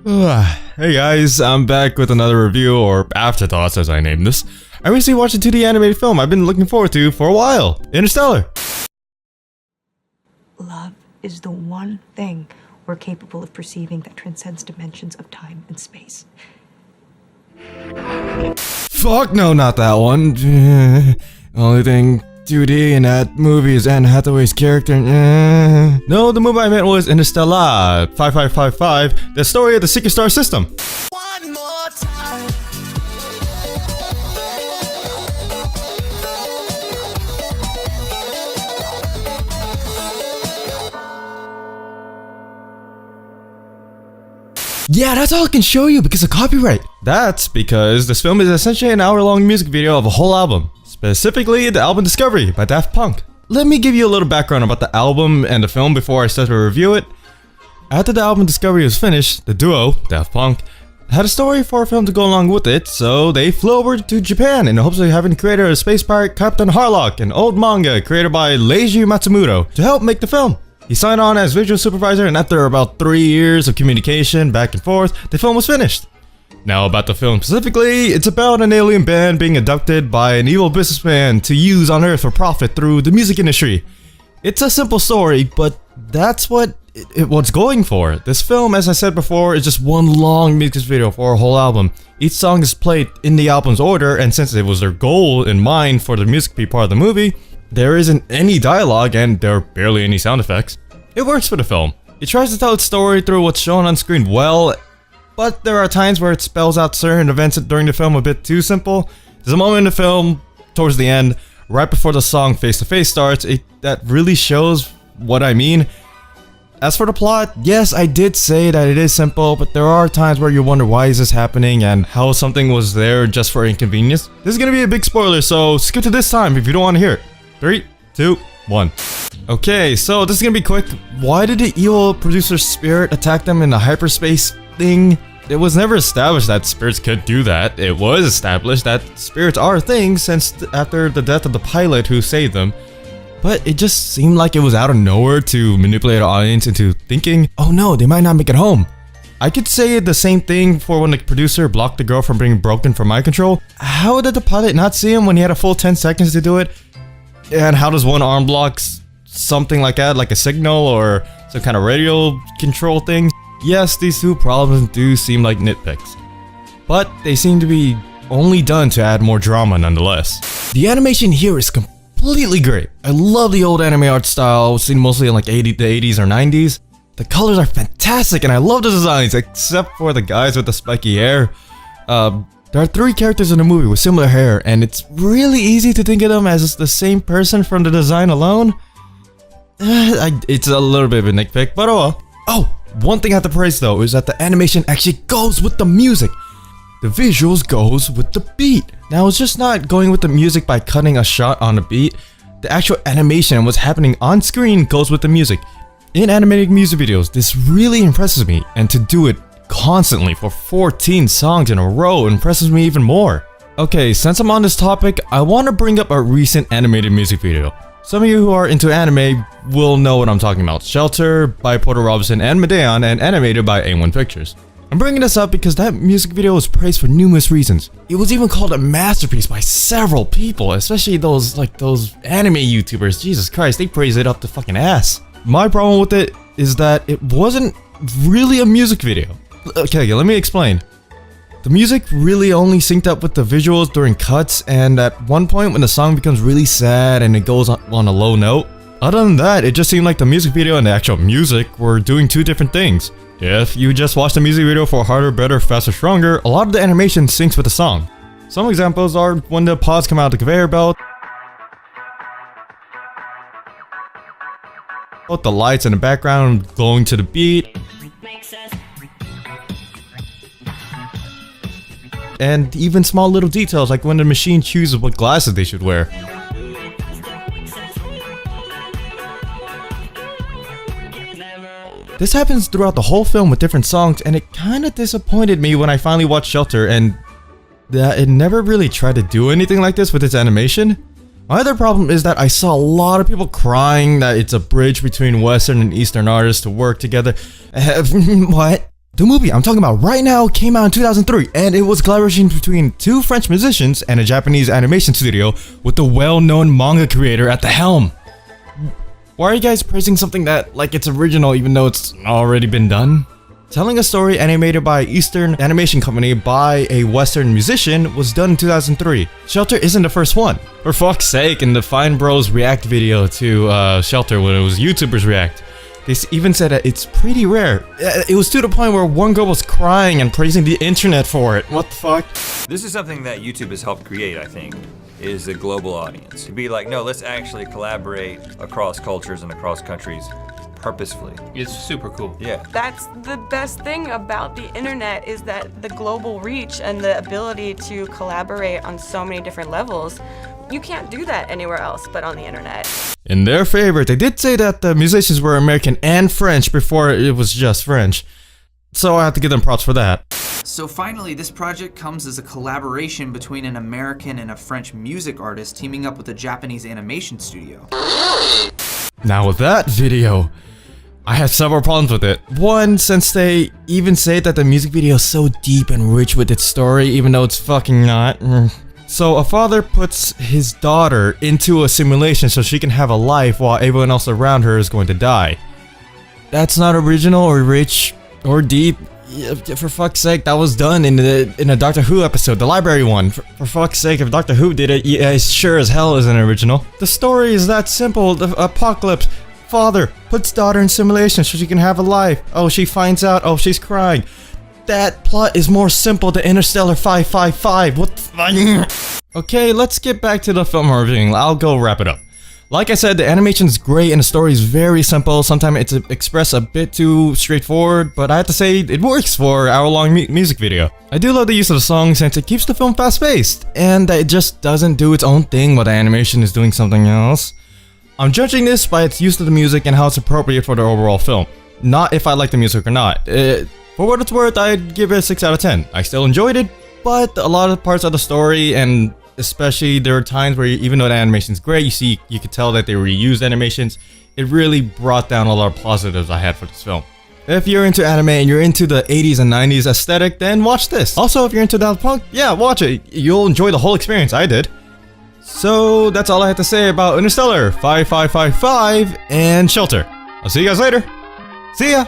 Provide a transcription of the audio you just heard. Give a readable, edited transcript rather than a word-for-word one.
Hey guys, I'm back with another review, or afterthoughts as I named this. I recently watched a 2D animated film I've been looking forward to for a while, Interstellar. Love is the one thing we're capable of perceiving that transcends dimensions of time and space. Fuck no, not that one. Only thing 2D in that movie is Anne Hathaway's character. No, the movie I meant was Interstella5555, the story of the Secret Star system. One more time. Yeah, that's all I can show you because of copyright. That's because this film is essentially an hour-long music video of a whole album. Specifically, the album Discovery by Daft Punk. Let me give you a little background about the album and the film before I start to review it. After the album Discovery was finished, the duo, Daft Punk, had a story for a film to go along with it, so they flew over to Japan in the hopes of having the creator of Space Pirate Captain Harlock, an old manga created by Leiji Matsumoto, to help make the film. He signed on as visual supervisor, and after about 3 years of communication back and forth, the film was finished. Now about the film specifically, it's about an alien band being abducted by an evil businessman to use on Earth for profit through the music industry. It's a simple story, but that's what what's going for. This film, as I said before, is just one long music video for a whole album. Each song is played in the album's order, and since it was their goal in mind for the music to be part of the movie, there isn't any dialogue and there are barely any sound effects. It works for the film. It tries to tell its story through what's shown on screen well, but there are times where it spells out certain events during the film a bit too simple. There's a moment in the film, towards the end, right before the song Face to Face starts, that really shows what I mean. As for the plot, yes, I did say that it is simple, but there are times where you wonder why is this happening and how something was there just for inconvenience. This is gonna be a big spoiler, so skip to this time if you don't want to hear it. 3, 2, 1. Okay, so this is gonna be quick. Why did the evil producer's spirit attack them in the hyperspace thing? It was never established that spirits could do that. It was established that spirits are a thing since after the death of the pilot who saved them. But it just seemed like it was out of nowhere to manipulate the audience into thinking, oh no, they might not make it home. I could say the same thing for when the producer blocked the girl from being broken from mind control. How did the pilot not see him when he had a full 10 seconds to do it? And how does one arm block something like that, like a signal or some kind of radio control thing? Yes, these two problems do seem like nitpicks, but they seem to be only done to add more drama nonetheless. The animation here is completely great. I love the old anime art style, seen mostly in like the 80s or 90s. The colors are fantastic and I love the designs, except for the guys with the spiky hair. There are 3 characters in the movie with similar hair, and it's really easy to think of them as the same person from the design alone. It's a little bit of a nitpick, but oh well. Oh, one thing I have to praise though is that the animation actually goes with the music. The visuals goes with the beat. Now it's just not going with the music by cutting a shot on a beat. The actual animation and what's happening on screen goes with the music. In animated music videos, this really impresses me, and to do it constantly for 14 songs in a row impresses me even more. Okay, since I'm on this topic, I want to bring up a recent animated music video. Some of you who are into anime will know what I'm talking about. Shelter by Porter Robinson and Medeon, and animated by A1 Pictures. I'm bringing this up because that music video was praised for numerous reasons. It was even called a masterpiece by several people, especially those anime YouTubers. Jesus Christ, they praise it up the fucking ass. My problem with it is that it wasn't really a music video. Okay, let me explain. The music really only synced up with the visuals during cuts, and at one point when the song becomes really sad and it goes on a low note. Other than that, it just seemed like the music video and the actual music were doing 2 different things. If you just watch the music video for Harder, Better, Faster, Stronger, a lot of the animation syncs with the song. Some examples are when the pods come out of the conveyor belt, the lights in the background glowing to the beat, and even small little details like when the machine chooses what glasses they should wear. This happens throughout the whole film with different songs, and it kinda disappointed me when I finally watched Shelter and that it never really tried to do anything like this with its animation. My other problem is that I saw a lot of people crying that it's a bridge between Western and Eastern artists to work together. What? The movie I'm talking about right now came out in 2003, and it was a collaboration between 2 French musicians and a Japanese animation studio with the well-known manga creator at the helm. Why are you guys praising something that like it's original even though it's already been done? Telling a story animated by Eastern Animation Company by a Western musician was done in 2003. Shelter isn't the first one. For fuck's sake, in the Fine Bros React video to Shelter when it was YouTubers React, they even said that it's pretty rare. It was to the point where one girl was crying and praising the internet for it. What the fuck? This is something that YouTube has helped create, I think, is the global audience. To be like, no, let's actually collaborate across cultures and across countries purposefully. It's super cool. Yeah. That's the best thing about the internet is that the global reach and the ability to collaborate on so many different levels. You can't do that anywhere else but on the internet. In their favor, they did say that the musicians were American and French before it was just French. So I have to give them props for that. So finally, this project comes as a collaboration between an American and a French music artist teaming up with a Japanese animation studio. Now with that video, I had several problems with it. One, since they even say that the music video is so deep and rich with its story, even though it's fucking not. So a father puts his daughter into a simulation so she can have a life while everyone else around her is going to die. That's not original or rich or deep. Yeah, for fuck's sake, that was done in a Doctor Who episode, the library one. For fuck's sake, if Doctor Who did it, yeah, it sure as hell isn't original. The story is that simple. The apocalypse. Father puts daughter in simulation so she can have a life. Oh, she finds out. Oh, she's crying. That plot is more simple than Interstella5555. What the fuck? Okay, let's get back to the film we're reviewing. I'll go wrap it up. Like I said, the animation is great and the story is very simple. Sometimes it's expressed a bit too straightforward, but I have to say it works for an hour-long music video. I do love the use of the song since it keeps the film fast-paced, and that it just doesn't do its own thing while the animation is doing something else. I'm judging this by its use of the music and how it's appropriate for the overall film, not if I like the music or not. For what it's worth, I'd give it a 6 out of 10. I still enjoyed it, but a lot of parts of the story, and especially there are times where even though the animation's great, you could tell that they reused animations, it really brought down a lot of positives I had for this film. If you're into anime and you're into the 80s and 90s aesthetic, then watch this. Also, if you're into Daft Punk, yeah, watch it. You'll enjoy the whole experience. I did. So that's all I have to say about Interstellar 5555 and Shelter. I'll see you guys later. See ya!